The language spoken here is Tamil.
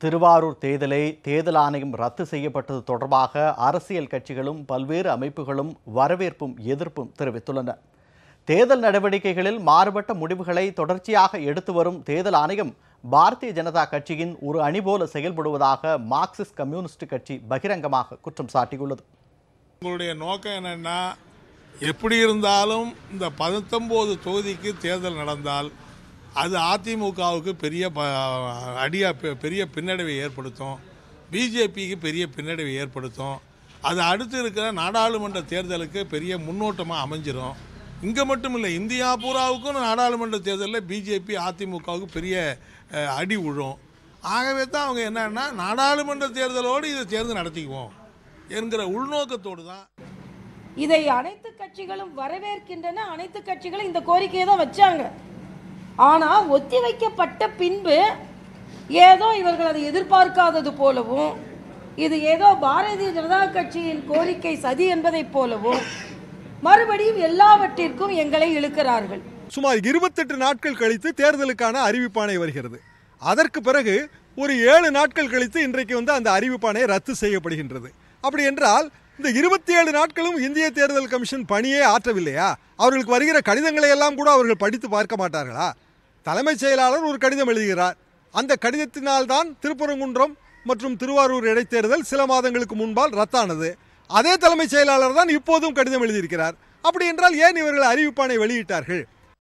திருவாரூர் தேர்தல் ஆணையம் ரத்து செய்யப்பட்டது தொடர்பாக அரசியல் கட்சிகளும் பல்வேறு அமைப்புகளும் வரவேற்பும் எதிர்ப்பும் தெரிவித்துள்ளன. தேர்தல் நடவடிக்கைகளில் மாறுபட்ட முடிவுகளை தொடர்ச்சியாக எடுத்து வரும் தேர்தல் ஆணையம் பாரதிய ஜனதா கட்சியின் ஒரு அணி போல செயல்படுவதாக மார்க்சிஸ்ட் கம்யூனிஸ்ட் கட்சி பகிரங்கமாக குற்றம் சாட்டியுள்ளது. உங்களுடைய நோக்கம் என்னன்னா, எப்படி இருந்தாலும் இந்த 19 தொகுதிக்கு தேர்தல் நடந்தால் அது அதிமுகவுக்கு பெரிய பின்னடைவை ஏற்படுத்தும், பிஜேபிக்கு பெரிய பின்னடைவை ஏற்படுத்தும். அது அடுத்து இருக்கிற நாடாளுமன்ற தேர்தலுக்கு பெரிய முன்னோட்டமாக அமைஞ்சிரும். இங்கே மட்டும் இல்லை, இந்தியா பூராவுக்கும் நாடாளுமன்ற தேர்தலில் பிஜேபி அதிமுகவுக்கு பெரிய அடி விழும். ஆகவே தான் அவங்க என்னன்னா, நாடாளுமன்ற தேர்தலோடு இதை சேர்ந்து நடத்திக்குவோம் என்கிற உள்நோக்கத்தோடு தான் இதை அனைத்து கட்சிகளும் வரவேற்கின்றன. அனைத்து கட்சிகளும் இந்த கோரிக்கையை தான் வச்சாங்க. ஆனால் ஒத்திவைக்கப்பட்ட பின்பு ஏதோ இவர்கள் அதை எதிர்பார்க்காதது போலவும், இது ஏதோ பாரதிய ஜனதா கட்சியின் கோரிக்கை சதி என்பதைப் போலவும் மறுபடியும் எல்லாவற்றிற்கும் எங்களை இழுக்கிறார்கள். சுமார் 28 நாட்கள் கழித்து தேர்தலுக்கான அறிவிப்பாணை வருகிறது. அதற்கு பிறகு ஒரு 7 நாட்கள் கழித்து இன்றைக்கு அந்த அறிவிப்பாணை ரத்து செய்யப்படுகின்றது. அப்படி என்றால் இந்த 27 நாட்களும் இந்திய தேர்தல் கமிஷன் பணியே ஆற்றவில்லையா? அவர்களுக்கு வருகிற கடிதங்களை எல்லாம் கூட அவர்கள் படித்து பார்க்க மாட்டார்களா? தலைமைச் செயலாளர் ஒரு கடிதம் எழுதுகிறார். அந்த கடிதத்தினால்தான் திருப்பரங்குன்றம் மற்றும் திருவாரூர் இடைத்தேர்தல் சில மாதங்களுக்கு முன்பால் ரத்தானது. அதே தலைமைச் செயலாளர் தான் இப்போதும் கடிதம் எழுதியிருக்கிறார். அப்படி என்றால் ஏன் இவர்கள் அறிவிப்பாணை வெளியிட்டார்கள்?